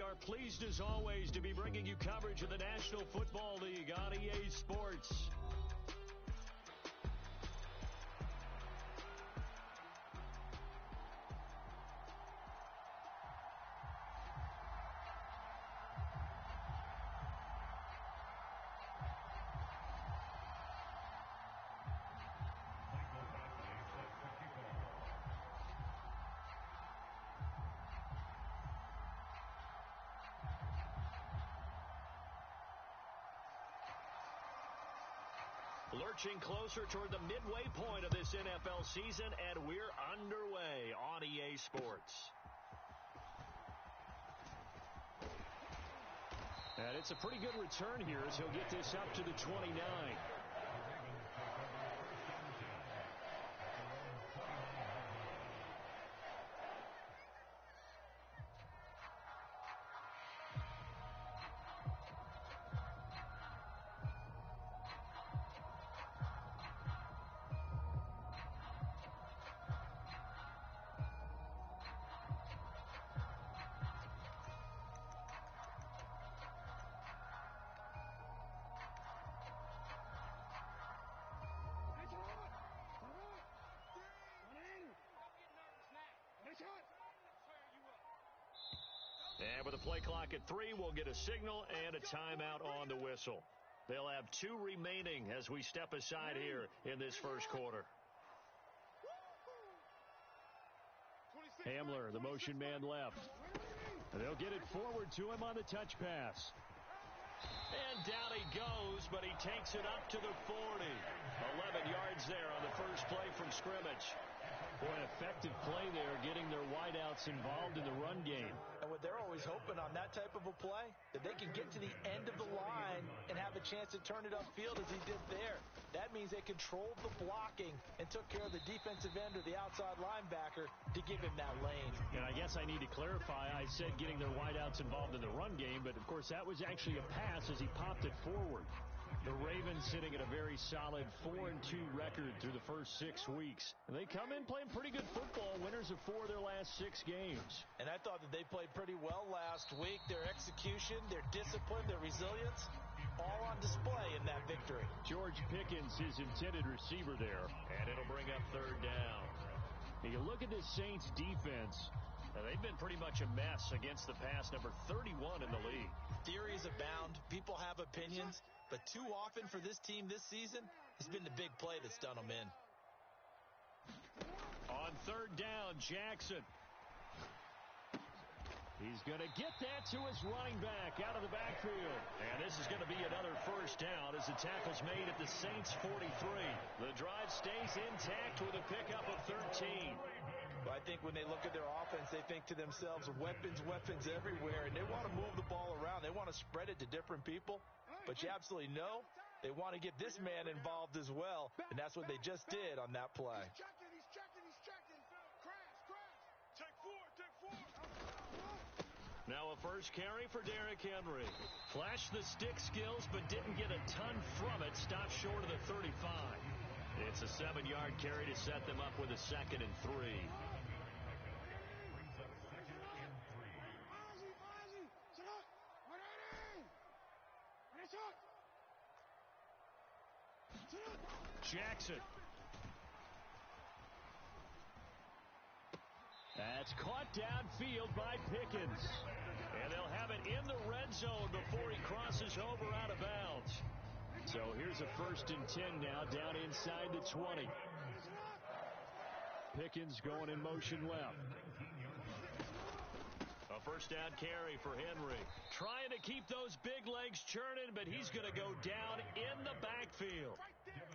are pleased as always to be bringing you coverage of the National Football League on EA Sports. Lurching closer toward the midway point of this NFL season, and we're underway on EA Sports. And it's a pretty good return here as he'll get this up to the 29. And with the play clock at 3, we'll get a signal and a timeout on the whistle. They'll have 2 remaining as we step aside here in this first quarter. Hamler, the motion man left. They'll get it forward to him on the touch pass. And down he goes, but he takes it up to the 40. 11 yards there on the first play from scrimmage. Boy, an effective play there, getting their wideouts involved in the run game. And what they're always hoping on that type of a play, that they can get to the end of the line and have a chance to turn it upfield as he did there. That means they controlled the blocking and took care of the defensive end or the outside linebacker to give him that lane. And I guess I need to clarify, I said getting their wideouts involved in the run game, but of course that was actually a pass as he popped it forward. The Ravens sitting at a very solid 4-2 record through the first 6 weeks. And they come in playing pretty good football, winners of 4 of their last 6 games. And I thought that they played pretty well last week. Their execution, their discipline, their resilience, all on display in that victory. George Pickens, his intended receiver there. And it'll bring up 3rd down. And you look at this Saints defense. Now, they've been pretty much a mess against the pass, number 31 in the league. Theories abound. People have opinions. But too often for this team this season, it's been the big play that's done them in. On 3rd down, Jackson. He's going to get that to his running back out of the backfield. And this is going to be another 1st down as the tackle's made at the Saints 43. The drive stays intact with a pickup of 13. Well, I think when they look at their offense, they think to themselves, weapons, weapons everywhere, and they want to move the ball around. They want to spread it to different people. But you absolutely know they want to get this man involved as well, and that's what they just did on that play. He's checking. Crash. Take 4. Now a first carry for Derrick Henry. Flashed the stick skills, but didn't get a ton from it. Stopped short of the 35. It's a 7-yard carry to set them up with a 2nd and 3. Jackson. That's caught downfield by Pickens. And they'll have it in the red zone before he crosses over out of bounds. So here's a 1st and 10 now, down inside the 20. Pickens going in motion left. A 1st down carry for Henry. Trying to keep those big legs churning, but he's going to go down in the backfield.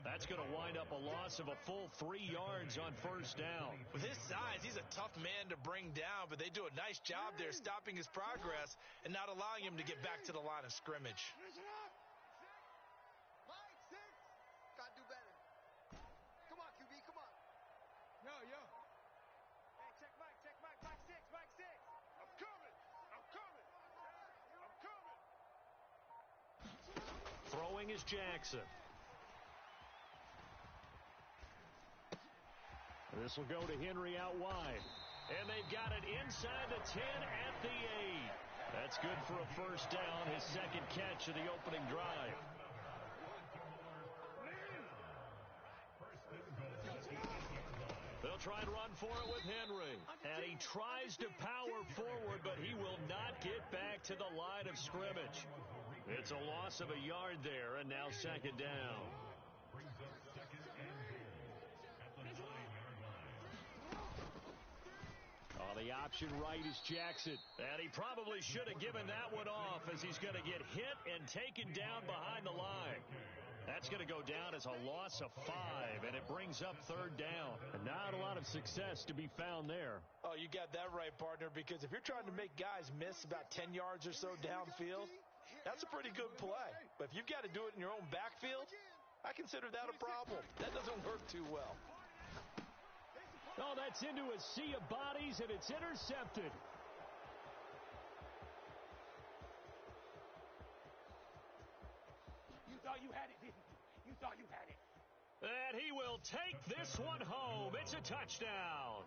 That's going to wind up a loss of a full 3 yards on 1st down. With his size, he's a tough man to bring down, but they do a nice job there stopping his progress and not allowing him to get back to the line of scrimmage. Gotta do better. Come on, QB, come on. Yo. Hey, check Mike, Mike 6. I'm coming. Throwing is Jackson. This will go to Henry out wide. And they've got it inside the 10 at the 8. That's good for a first down, his second catch of the opening drive. They'll try and run for it with Henry. And he tries to power forward, but he will not get back to the line of scrimmage. It's a loss of a yard there, and now second down. The option right is Jackson. And he probably should have given that one off, as he's going to get hit and taken down behind the line. That's going to go down as a loss of 5, and it brings up third down. And not a lot of success to be found there. Oh, you got that right, partner, because if you're trying to make guys miss about 10 yards or so downfield, that's a pretty good play. But if you've got to do it in your own backfield, I consider that a problem. That doesn't work too well. Oh, that's into a sea of bodies, and it's intercepted. You thought you had it, didn't you? You thought you had it. And he will take this one home. It's a touchdown.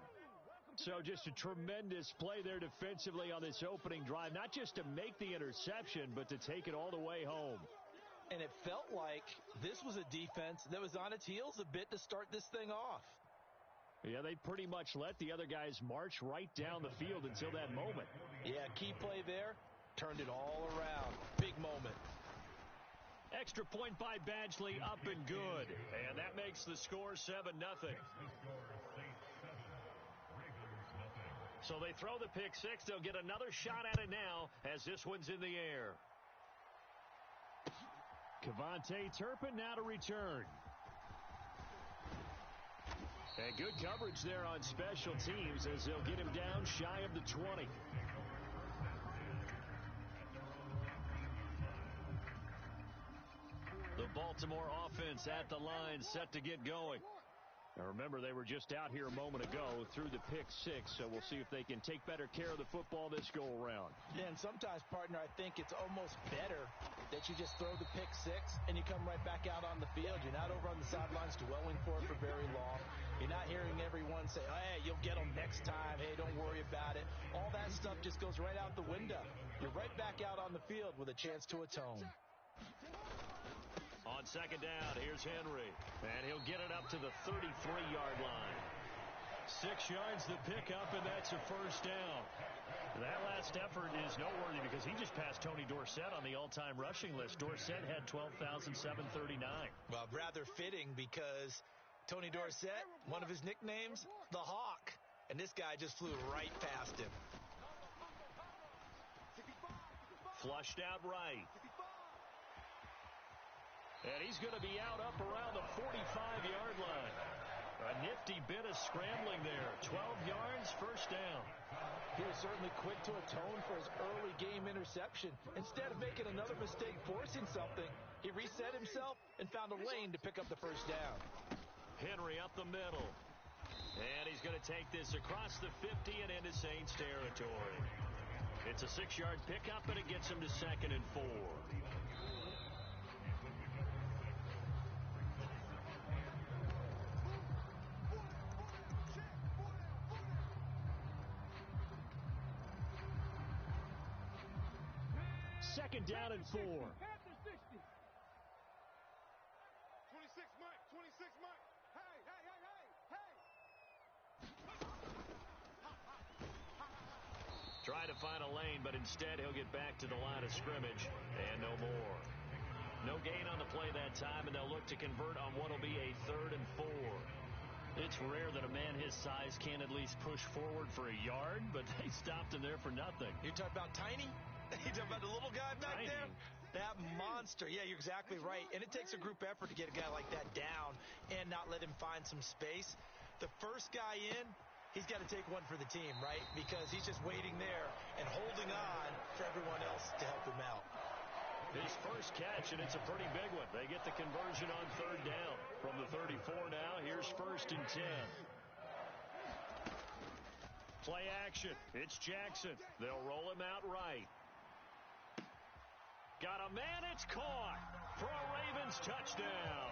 So just a tremendous play there defensively on this opening drive. Not just to make the interception, but to take it all the way home. And it felt like this was a defense that was on its heels a bit to start this thing off. Yeah, they pretty much let the other guys march right down the field until that moment. Yeah, key play there. Turned it all around. Big moment. Extra point by Badgley, up and good. And that makes the score 7-0. So they throw the pick six. They'll get another shot at it now as this one's in the air. Kevontae Turpin now to return. And good coverage there on special teams as they'll get him down shy of the 20. The Baltimore offense at the line, set to get going. Now remember, they were just out here a moment ago through the pick six, so we'll see if they can take better care of the football this go-around. Yeah, and sometimes, partner, I think it's almost better that you just throw the pick six and you come right back out on the field. You're not over on the sidelines dwelling for it for very long. You're not hearing everyone say, hey, you'll get them next time. Hey, don't worry about it. All that stuff just goes right out the window. You're right back out on the field with a chance to atone. On second down, here's Henry. And he'll get it up to the 33-yard line. 6 yards the pickup, and that's a first down. That last effort is noteworthy because he just passed Tony Dorsett on the all-time rushing list. Dorsett had 12,739. Well, rather fitting because Tony Dorsett, one of his nicknames, the Hawk. And this guy just flew right past him. Flushed out right. And he's going to be out up around the 45-yard line. A nifty bit of scrambling there. 12 yards, first down. He was certainly quick to atone for his early game interception. Instead of making another mistake forcing something, he reset himself and found a lane to pick up the first down. Henry up the middle. And he's going to take this across the 50 and into Saints territory. It's a 6-yard pickup, and it gets him to 2nd and 4. Second down and 4. 26, Mike. 26, Mike. Hey, hey, hey, hey, hey. Try to find a lane, but instead he'll get back to the line of scrimmage, and no more. No gain on the play that time, and they'll look to convert on what will be a 3rd and 4. It's rare that a man his size can at least push forward for a yard, but they stopped him there for nothing. You talking about Tiny? You talking about the little guy back there? That monster. Yeah, you're exactly right. And it takes a group effort to get a guy like that down and not let him find some space. The first guy in, he's got to take one for the team, right? Because he's just waiting there and holding on for everyone else to help him out. His first catch, and it's a pretty big one. They get the conversion on 3rd down. From the 34 now, here's 1st and 10. Play action. It's Jackson. They'll roll him out right. Got a man, it's caught for a Ravens touchdown.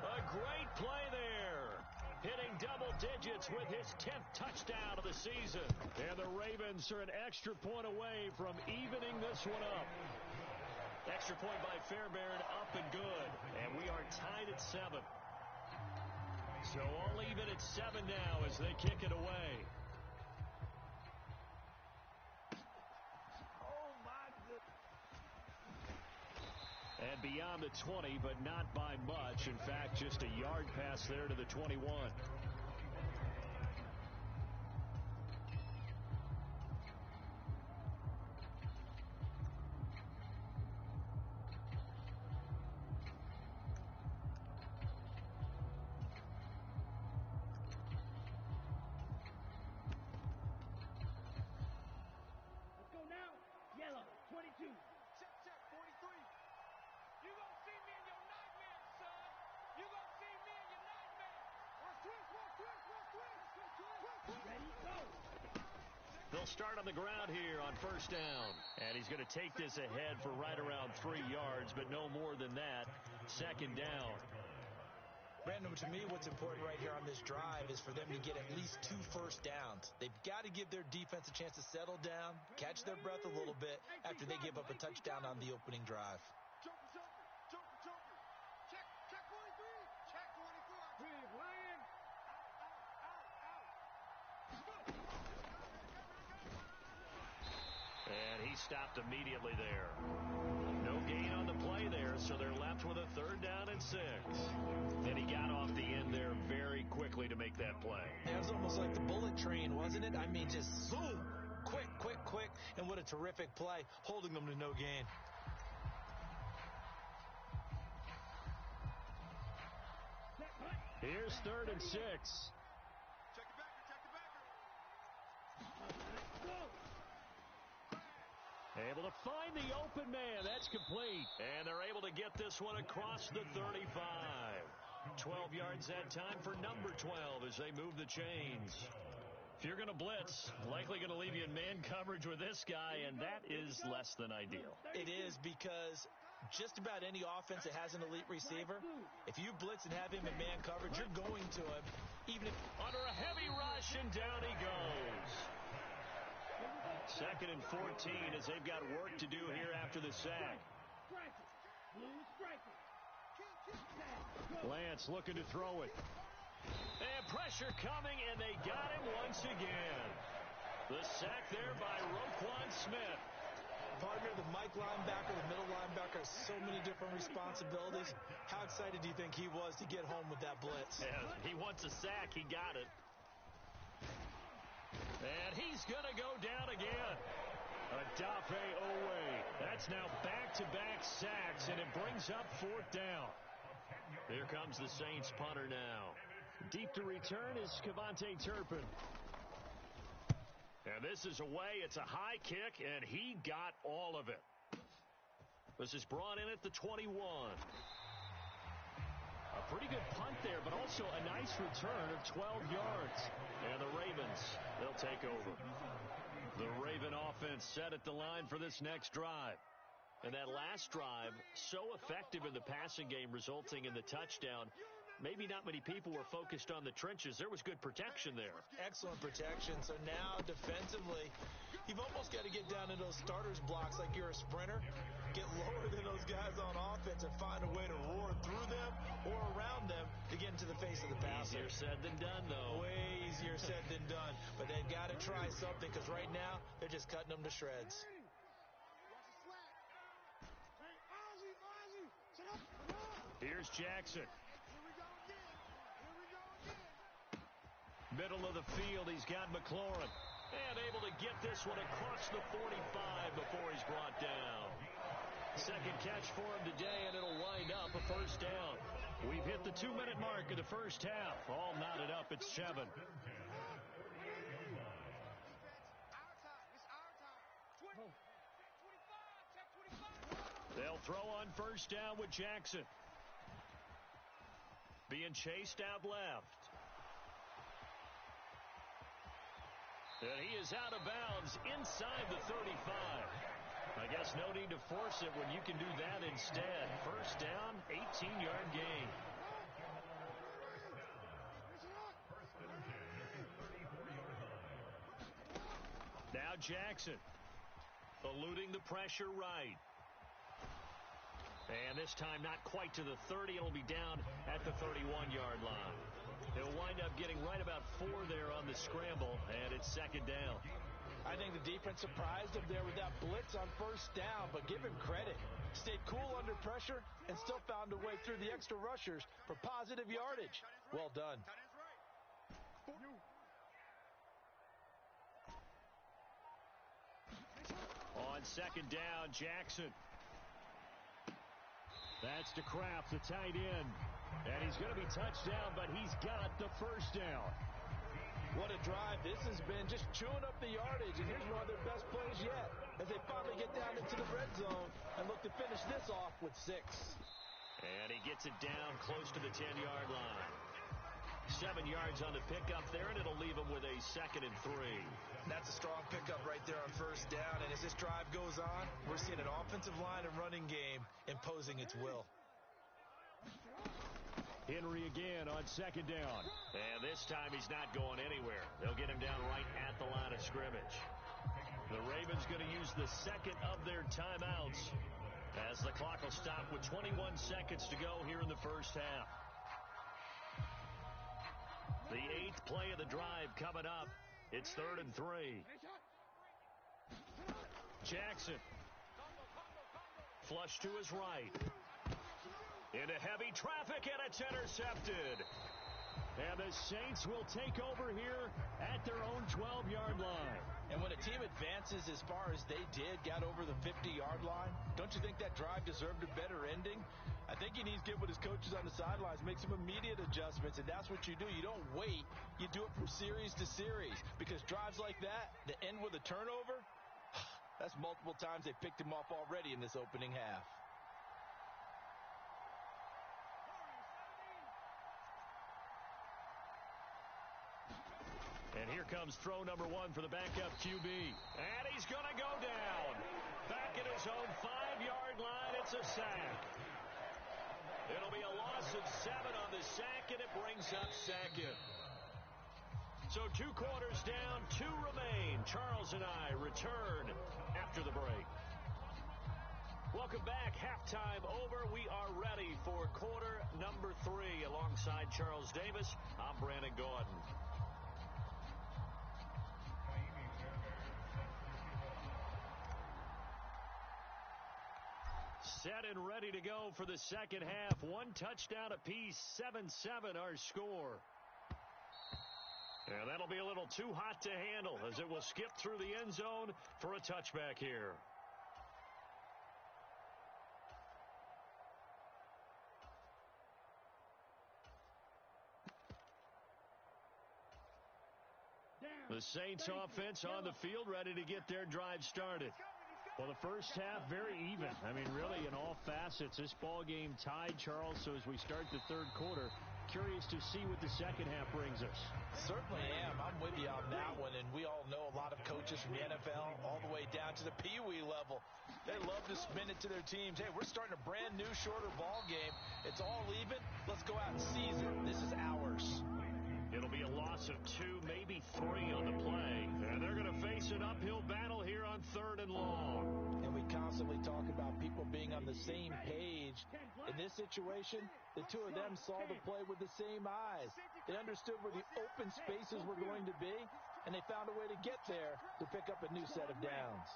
A great play there. hitting double digits with his 10th touchdown of the season. And the Ravens are an extra point away from evening this one up. Extra point by Fairbairn, up and good. And we are tied at 7. So all even at 7 now as they kick it away. And beyond the 20, but not by much. In fact, just a yard pass there to the 21. They'll start on the ground here on first down. And he's going to take this ahead for right around 3 yards, but no more than that. Second down. Brandon, to me, what's important right here on this drive is for them to get at least 2 first downs. They've got to give their defense a chance to settle down, catch their breath a little bit after they give up a touchdown on the opening drive. And he stopped immediately there. No gain on the play there, so they're left with a 3rd down and 6. And he got off the end there very quickly to make that play. It was almost like the bullet train, wasn't it? I mean, just zoom, quick, and what a terrific play, holding them to no gain. Here's 3rd and 6. Able to find the open man. That's complete. And they're able to get this one across the 35. 12 yards that time for number 12 as they move the chains. If you're going to blitz, likely going to leave you in man coverage with this guy, and that is less than ideal. It is, because just about any offense that has an elite receiver, if you blitz and have him in man coverage, you're going to him. Even if under a heavy rush, and down he goes. 2nd and 14 as they've got work to do here after the sack. Lance looking to throw it. And pressure coming, and they got him once again. The sack there by Roquan Smith. Partner, the Mike linebacker, the middle linebacker, has so many different responsibilities. How excited do you think he was to get home with that blitz? Yeah, he wants a sack. He got it. And he's going to go down again. Odafe Oweh. That's now back-to-back sacks, and it brings up 4th down. Here comes the Saints punter now. Deep to return is Cavante Turpin. And this is away. It's a high kick, and he got all of it. This is brought in at the 21. A pretty good punt there, but also a nice return of 12 yards. And the Ravens, they'll take over. The Raven offense set at the line for this next drive. And that last drive, so effective in the passing game, resulting in the touchdown. Maybe not many people were focused on the trenches. There was good protection there. Excellent protection. So now defensively, you've almost got to get down to those starters blocks like you're a sprinter. Get lower than those guys on offense and find a way to roar through them or around them to get into the face of the passer. Easier said than done, though. Way easier said than done. But they've got to try something, because right now they're just cutting them to shreds. Here's Jackson. Middle of the field, he's got McLaurin. And able to get this one across the 45 before he's brought down. Second catch for him today, and it'll wind up a 1st down. We've hit the 2-minute mark of the first half. All knotted up at 7. They'll throw on first down with Jackson. Being chased out left. And he is out of bounds inside the 35. I guess no need to force it when you can do that instead. First down, 18-yard gain. Now Jackson. Eluding the pressure right. And this time not quite to the 30. It'll be down at the 31-yard line. He'll wind up getting right about 4 there on the scramble, and it's second down. I think the defense surprised him there with that blitz on first down, but give him credit. Stayed cool under pressure and still found a way through the extra rushers for positive yardage. Well done. On second down, Jackson. That's to Kraft, the tight end. And he's going to be touched down, but he's got the first down. What a drive. This has been just chewing up the yardage, and here's one of their best plays yet as they finally get down into the red zone and look to finish this off with 6. And he gets it down close to the 10-yard line. 7 yards on the pickup there, and it'll leave him with a 2nd and 3. That's a strong pickup right there on first down, and as this drive goes on, we're seeing an offensive line and running game imposing its will. Henry again on second down. And this time he's not going anywhere. They'll get him down right at the line of scrimmage. The Ravens going to use the second of their timeouts as the clock will stop with 21 seconds to go here in the first half. The 8th play of the drive coming up. It's 3rd and 3. Jackson. Flush to his right. Into heavy traffic, and it's intercepted. And the Saints will take over here at their own 12-yard line. And when a team advances as far as they did, got over the 50-yard line, don't you think that drive deserved a better ending? I think he needs to get with his coaches on the sidelines, make some immediate adjustments, and that's what you do. You don't wait. You do it from series to series, because drives like that end with a turnover, that's multiple times they picked him off already in this opening half. And here comes throw number 1 for the backup QB. And he's going to go down. Back at his own 5-yard line, it's a sack. It'll be a loss of 7 on the sack, and it brings up 2nd. So 2 quarters down, 2 remain. Charles and I return after the break. Welcome back. Halftime over. We are ready for quarter number 3. Alongside Charles Davis, I'm Brandon Gaudin. Set and ready to go for the second half. 1 touchdown apiece, 7-7 our score. And that'll be a little too hot to handle as it will skip through the end zone for a touchback here. The Saints offense on the field, ready to get their drive started. Well, the first half, very even. I mean, really, in all facets, this ball game tied, Charles. So as we start the third quarter, curious to see what the second half brings us. Certainly am. I'm with you on that one. And we all know a lot of coaches from the NFL all the way down to the Pee Wee level. They love to spin it to their teams. Hey, we're starting a brand new, shorter ball game. It's all even. Let's go out and seize it. This is ours. It'll be a loss of 2, maybe 3 on the play. And they're going to face an uphill battle here on 3rd and long. And we constantly talk about people being on the same page. In this situation, the 2 of them saw the play with the same eyes. They understood where the open spaces were going to be, and they found a way to get there to pick up a new set of downs.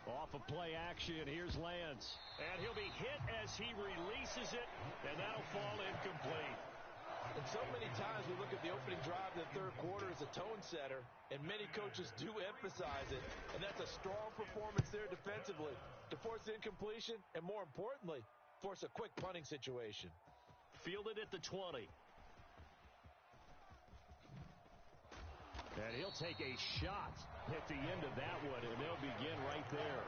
Off of play action, here's Lance. And he'll be hit as he releases it, and that'll fall incomplete. And so many times we look at the opening drive of the third quarter as a tone setter, and many coaches do emphasize it. And that's a strong performance there defensively to force incompletion, and more importantly, force a quick punting situation. Fielded at the 20. And he'll take a shot at the end of that one, and they'll begin right there.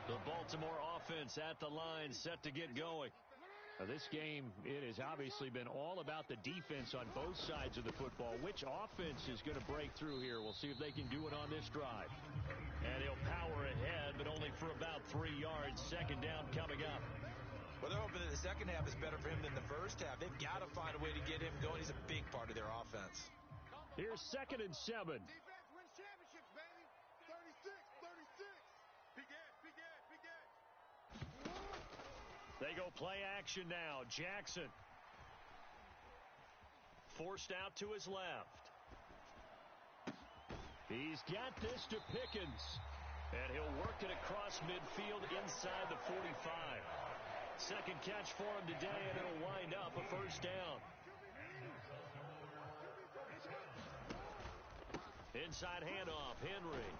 The Baltimore offense at the line, set to get going. Now this game, it has obviously been all about the defense on both sides of the football. Which offense is going to break through here? We'll see if they can do it on this drive. And he'll power ahead, but only for about 3 yards. Second down coming up. Well, they're hoping that the second half is better for him than the first half. They've got to find a way to get him going. He's a big part of their offense. Here's 2nd and 7. Defense wins championships, baby. 36. Begin. They go play action now. Jackson forced out to his left. He's got this to Pickens. And he'll work it across midfield inside the 45. Second catch for him today, and it'll wind up a first down. Inside handoff, Henry.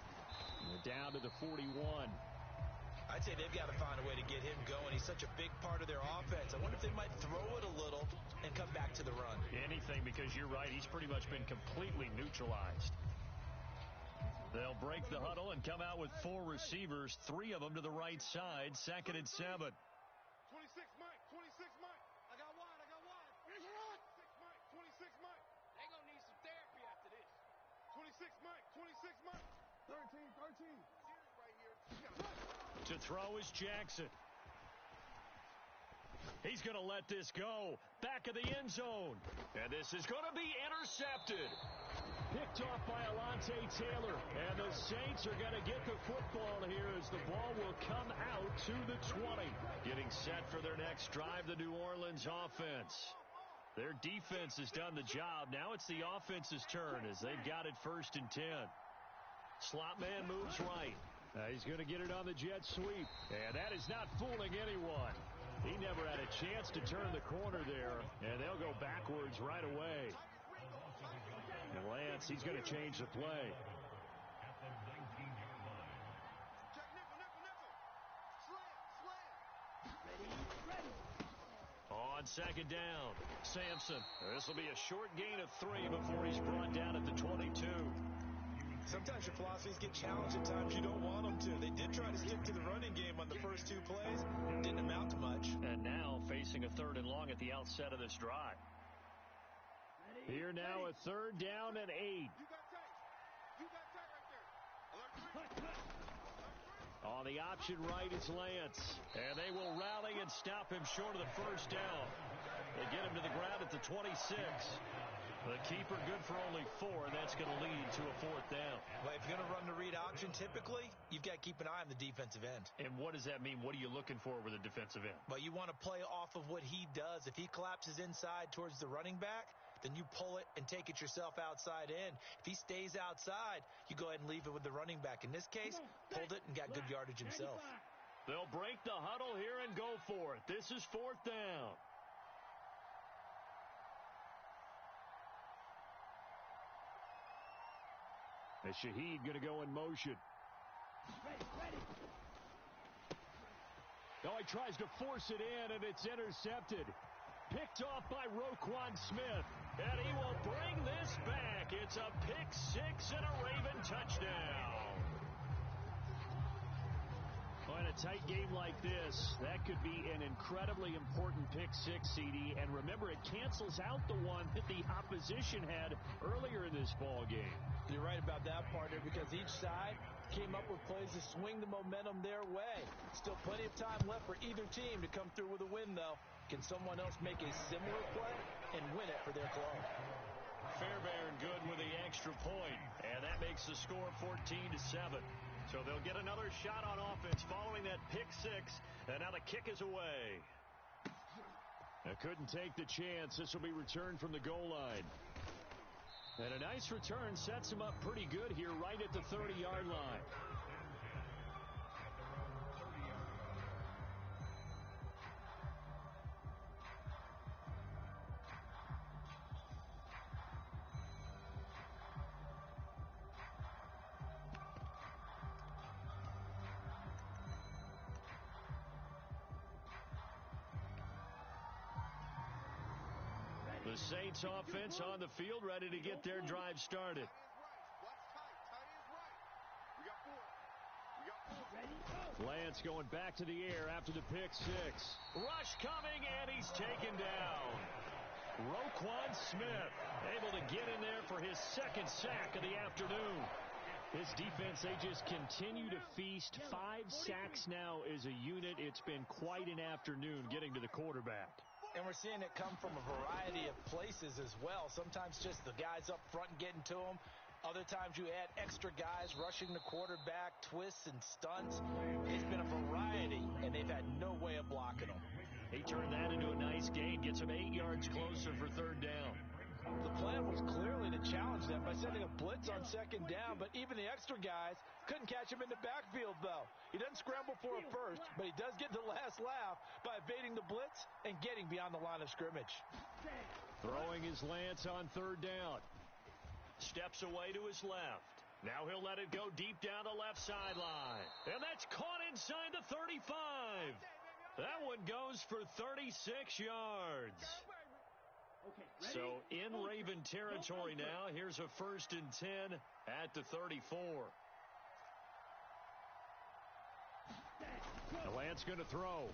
Down to the 41. I'd say they've got to find a way to get him going. He's such a big part of their offense. I wonder if they might throw it a little and come back to the run. Anything, because you're right. He's pretty much been completely neutralized. They'll break the huddle and come out with 4 receivers, 3 of them to the right side. 2nd and 7. 26, Mike. I got wide. Here's a run. 26, Mike. They're going to need some therapy after this. 26, Mike. 13. Right here. To throw is Jackson. He's going to let this go. Back of the end zone. And this is going to be intercepted. Picked off by Alontae Taylor. And the Saints are going to get the football here as the ball will come out to the 20. Getting set for their next drive, the New Orleans offense. Their defense has done the job. Now it's the offense's turn as they've got it 1st and 10. Slot man moves right. He's going to get it on the jet sweep. And that is not fooling anyone. He never had a chance to turn the corner there. And they'll go backwards right away. And Lance, he's going to change the play. On 2nd down, Sampson. This will be a short gain of 3 before he's brought down at the 22. Sometimes your philosophies get challenged at times you don't want them to. They did try to stick to the running game on the first 2 plays. Didn't amount to much. And now facing a 3rd and long at the outset of this drive. Here now a 3rd down and 8. You got tight right there. On the option right is Lance. And they will rally and stop him short of the first down. They get him to the ground at the 26. The keeper good for only 4, and that's going to lead to a 4th down. Well, if you're going to run the read option, typically, you've got to keep an eye on the defensive end. And what does that mean? What are you looking for with a defensive end? Well, you want to play off of what he does. If he collapses inside towards the running back, then you pull it and take it yourself outside in. If he stays outside, you go ahead and leave it with the running back. In this case, pulled it and got good yardage himself. They'll break the huddle here and go for it. This is 4th down. And Shaheed going to go in motion. Ready. Oh, he tries to force it in, and it's intercepted. Picked off by Roquan Smith. And he will bring this back. It's a pick 6 and a Raven touchdown. Oh, in a tight game like this, that could be an incredibly important pick 6, CD. And remember, it cancels out the one that the opposition had earlier in this ball game. You're right about that, partner, because each side came up with plays to swing the momentum their way. Still plenty of time left for either team to come through with a win, though. Can someone else make a similar play and win it for their club? Fairbairn good with the extra point, and that makes the score 14-7. So they'll get another shot on offense following that pick 6, and now the kick is away. They couldn't take the chance. This will be returned from the goal line. And a nice return sets him up pretty good here right at the 30-yard line. The Saints offense on the field ready to get their drive started. Lance going back to the air after the pick 6. Rush coming, and he's taken down. Roquan Smith able to get in there for his 2nd sack of the afternoon. This defense, they just continue to feast. 5 sacks now as a unit. It's been quite an afternoon getting to the quarterback. And we're seeing it come from a variety of places as well. Sometimes just the guys up front getting to them. Other times you add extra guys rushing the quarterback, twists and stunts. It's been a variety, and they've had no way of blocking them. He turned that into a nice gain, gets him 8 yards closer for 3rd down. The plan was clearly to challenge them by sending a blitz on 2nd down, but even the extra guys couldn't catch him in the backfield, though. He doesn't scramble for a first, but he does get the last laugh by evading the blitz and getting beyond the line of scrimmage. Throwing his Lance on 3rd down. Steps away to his left. Now he'll let it go deep down the left sideline. And that's caught inside the 35. That one goes for 36 yards. So in Raven territory now. Here's a 1st and 10 at the 34. Lance going to throw.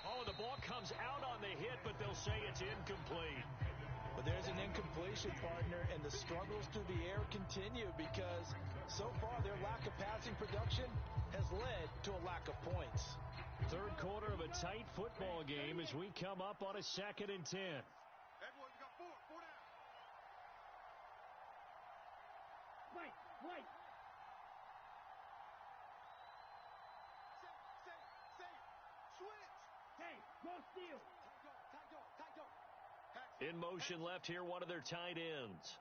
Oh, the ball comes out on the hit, but they'll say it's incomplete. But there's an incompletion, partner, and the struggles through the air continue because so far their lack of passing production has led to a lack of points. 3rd quarter of a tight football game as we come up on a 2nd and 10. Hey, boys, we got 4 down. Right. Safe. Switch. Hey, go steal. Tight go. In motion left here, one of their tight ends.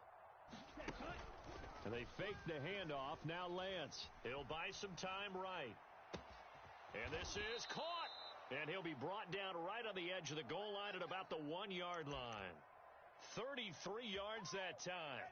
And they fake the handoff. Now Lance. He'll buy some time right. And this is caught. And he'll be brought down right on the edge of the goal line at about the 1-yard line. 33 yards that time.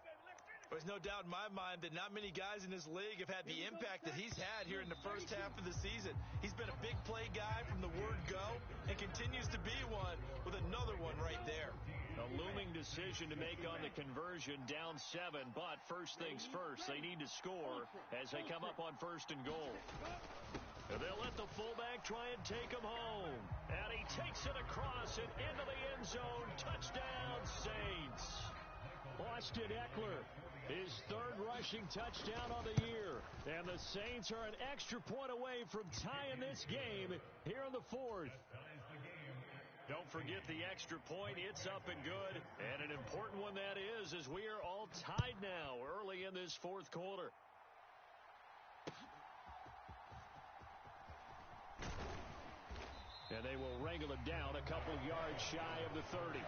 There's no doubt in my mind that not many guys in this league have had the impact that he's had here in the first half of the season. He's been a big play guy from the word go and continues to be one with another one right there. A looming decision to make on the conversion, down 7, but first things first, they need to score as they come up on 1st and goal. And they'll let the fullback try and take him home. And he takes it across and into the end zone. Touchdown, Saints. Austin Eckler, his 3rd rushing touchdown on the year. And the Saints are an extra point away from tying this game here in the 4th. Don't forget the extra point. It's up and good. And an important one that is, as we are all tied now early in this 4th quarter. And they will wrangle it down a couple yards shy of the 30.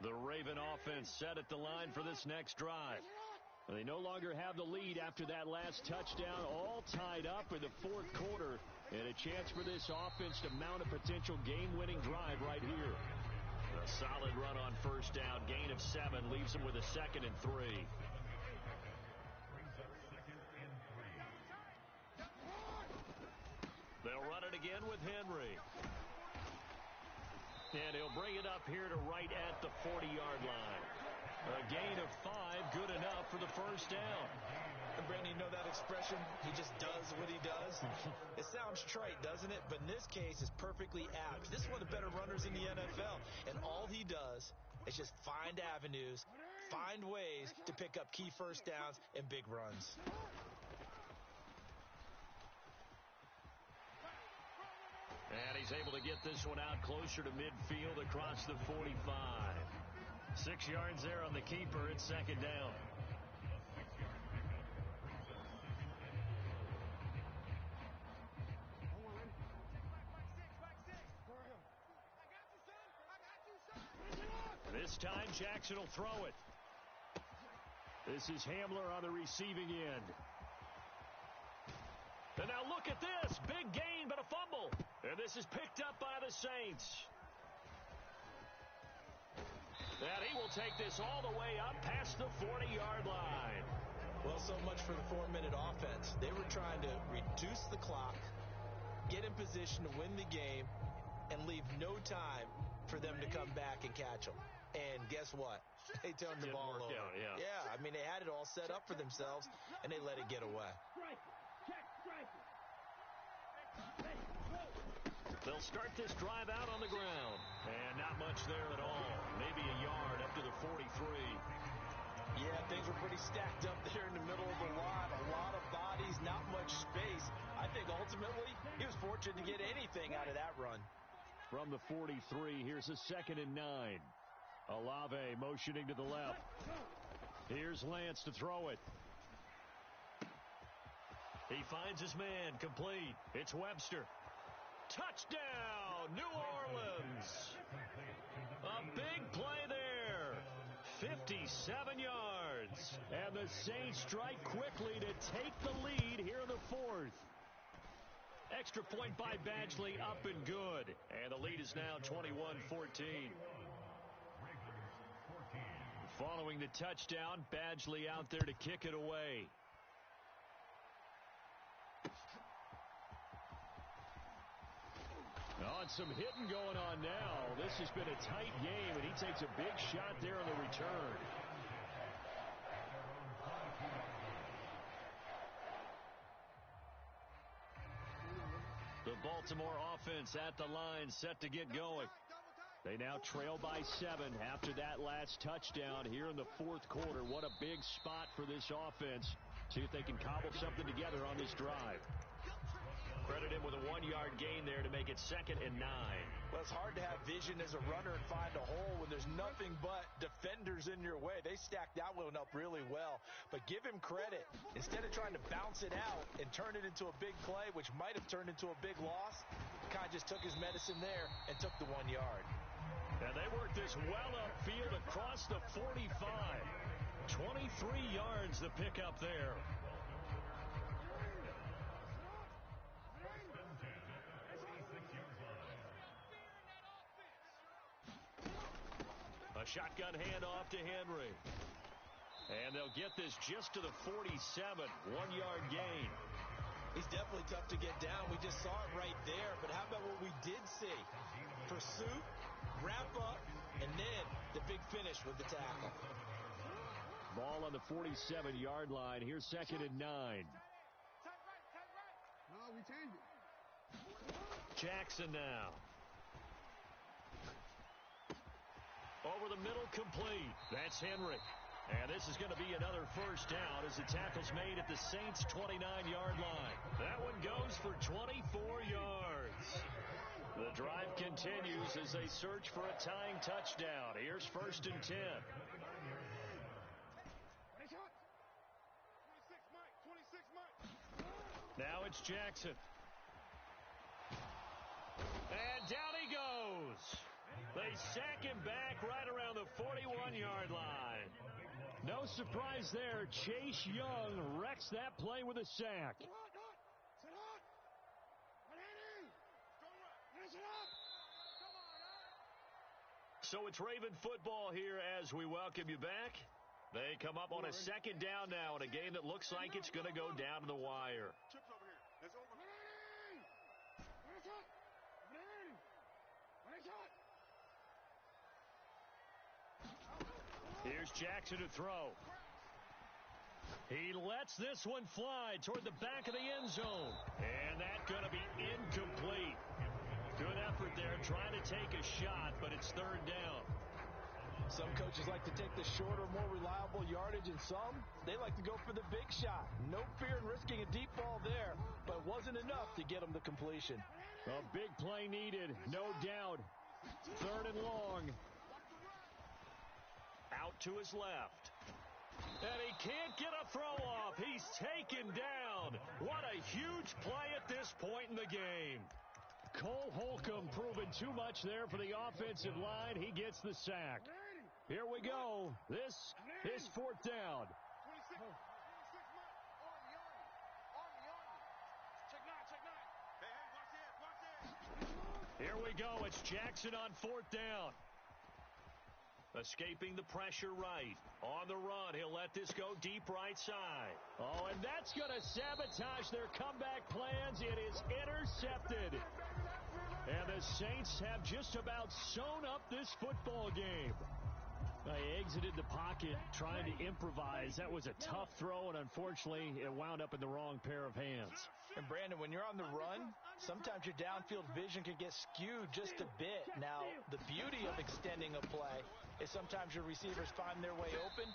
The Raven offense set at the line for this next drive. They no longer have the lead after that last touchdown, all tied up in the 4th quarter, and a chance for this offense to mount a potential game-winning drive right here. A solid run on 1st down, gain of 7, leaves them with a 2nd and 3. They'll run it again with Henry. And he'll bring it up here to right at the 40-yard line. A gain of 5, good enough for the 1st down. And Brandon, you know that expression? He just does what he does. It sounds trite, doesn't it? But in this case, it's perfectly apt. This is one of the better runners in the NFL. And all he does is just find avenues, find ways to pick up key 1st downs and big runs. And he's able to get this one out closer to midfield across the 45. 6 yards there on the keeper. It's 2nd down. This time Jackson will throw it. This is Hamler on the receiving end. And now look at this. Big gain, but a fumble. And this is picked up by the Saints. And he will take this all the way up past the 40-yard line. Well, so much for the 4-minute offense. They were trying to reduce the clock, get in position to win the game, and leave no time for them to come back and catch them. And guess what? They turned the ball over. Yeah, I mean, they had it all set up for themselves, and they let it get away. They'll start this drive out on the ground. And not much there at all. Maybe a yard up to the 43. Yeah, things were pretty stacked up there in the middle of the line. A lot of bodies, not much space. I think ultimately he was fortunate to get anything out of that run. From the 43, here's a 2nd and 9. Olave motioning to the left. Here's Lance to throw it. He finds his man, complete. It's Webster. Touchdown, New Orleans. A big play there. 57 yards. And the Saints strike quickly to take the lead here in the 4th. Extra point by Badgley, up and good. And the lead is now 21-14. Following the touchdown, Badgley out there to kick it away. Oh, and some hitting going on now. This has been a tight game, and he takes a big shot there on the return. The Baltimore offense at the line, set to get going. They now trail by 7 after that last touchdown here in the 4th quarter. What a big spot for this offense. See if they can cobble something together on this drive. Credit him with a 1-yard gain there to make it 2nd and 9. Well, it's hard to have vision as a runner and find a hole when there's nothing but defenders in your way. They stacked that one up really well. But give him credit. Instead of trying to bounce it out and turn it into a big play, which might have turned into a big loss, kind of just took his medicine there and took the 1 yard. And they worked this well upfield across the 45. 23 yards to pick up there. A shotgun handoff to Henry. And they'll get this just to the 47. 1-yard gain. He's definitely tough to get down. We just saw it right there. But how about what we did see? Pursuit, wrap up, and then the big finish with the tackle. Ball on the 47-yard line. Here's 2nd and 9. No, we changed it. Jackson now. Over the middle, complete. That's Henry. And this is going to be another first down as the tackle's made at the Saints' 29-yard line. That one goes for 24 yards. The drive continues as they search for a tying touchdown. Here's 1st and 10. 26, Mike. 26, Mike. Now it's Jackson. And down he goes. They sack him back right around the 41-yard line. No surprise there. Chase Young wrecks that play with a sack. So it's Raven football here as we welcome you back. They come up on a 2nd down now in a game that looks like it's going to go down to the wire. Chips over here. It's over. Here's Jackson to throw. He lets this one fly toward the back of the end zone. And that's going to be incomplete. Good effort there trying to take a shot, but it's 3rd down. Some coaches like to take the shorter, more reliable yardage, and some, they like to go for the big shot. No fear in risking a deep ball there, but it wasn't enough to get them the completion. A big play needed, no doubt. 3rd and long. Out to his left. And he can't get a throw off. He's taken down. What a huge play at this point in the game. Cole Holcomb proving too much there for the offensive line. He gets the sack. Here we go. This is 4th down. 26, Mike. Check nine. Hey, watch this. Here we go. It's Jackson on 4th down. Escaping the pressure right. On the run, he'll let this go deep right side. Oh, and that's going to sabotage their comeback plans. It is intercepted. And the Saints have just about sewn up this football game. He exited the pocket trying to improvise. That was a tough throw, and unfortunately, it wound up in the wrong pair of hands. And Brandon, when you're on the run, sometimes your downfield vision can get skewed just a bit. Now, the beauty of extending a play is sometimes your receivers find their way open,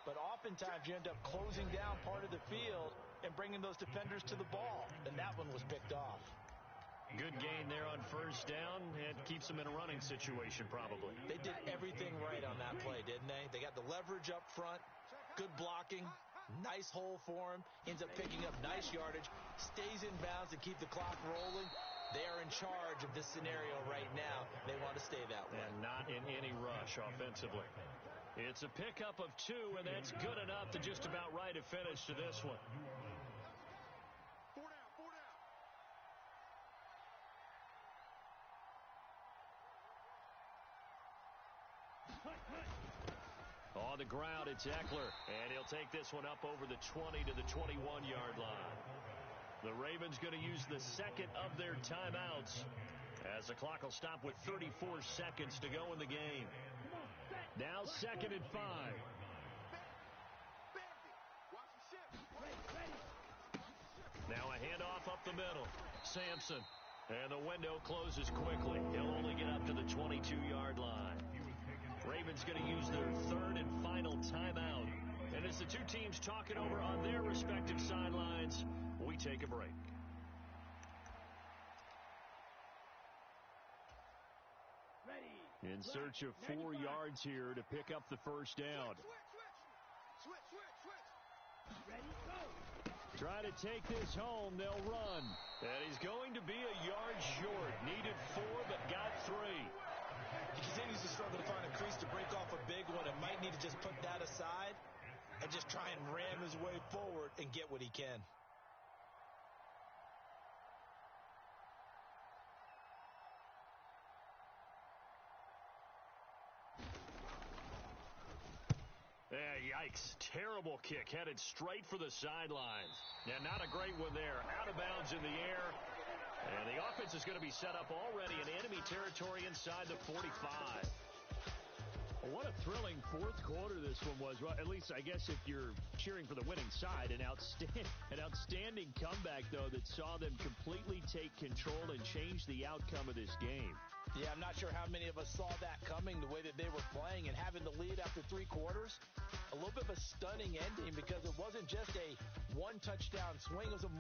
but oftentimes you end up closing down part of the field and bringing those defenders to the ball, and that one was picked off. Good gain there on first down, and keeps them in a running situation probably. They did everything right on that play, didn't they? They got the leverage up front, good blocking, nice hole for him, ends up picking up nice yardage, stays in bounds to keep the clock rolling. They are in charge of this scenario right now. They want to stay that way. And not in any rush offensively. It's a pickup of 2, and that's good enough to just about write a finish to this one. On the ground, it's Eckler, and he'll take this one up over the 20 to the 21-yard line. The Ravens going to use the second of their timeouts as the clock will stop with 34 seconds to go in the game. Now 2nd and 5. Now a handoff up the middle. Sampson. And the window closes quickly. He'll only get up to the 22-yard line. Ravens going to use their 3rd and final timeout. And as the two teams talk it over on their respective sidelines, we take a break. In search of 4 yards here to pick up the first down. Try to take this home. They'll run. And he's going to be a yard short. Needed 4, but got 3. He continues to struggle to find a crease to break off a big one and might need to just put that aside and just try and ram his way forward and get what he can. Yeah, yikes. Terrible kick. Headed straight for the sidelines. Yeah, not a great one there. Out of bounds in the air. And the offense is going to be set up already in enemy territory inside the 45. Well, what a thrilling fourth quarter this one was. Well, at least, I guess, if you're cheering for the winning side. An outstanding comeback, though, that saw them completely take control and change the outcome of this game. Yeah, I'm not sure how many of us saw that coming, the way that they were playing and having the lead after 3 quarters. A little bit of a stunning ending because it wasn't just a one-touchdown swing. It was a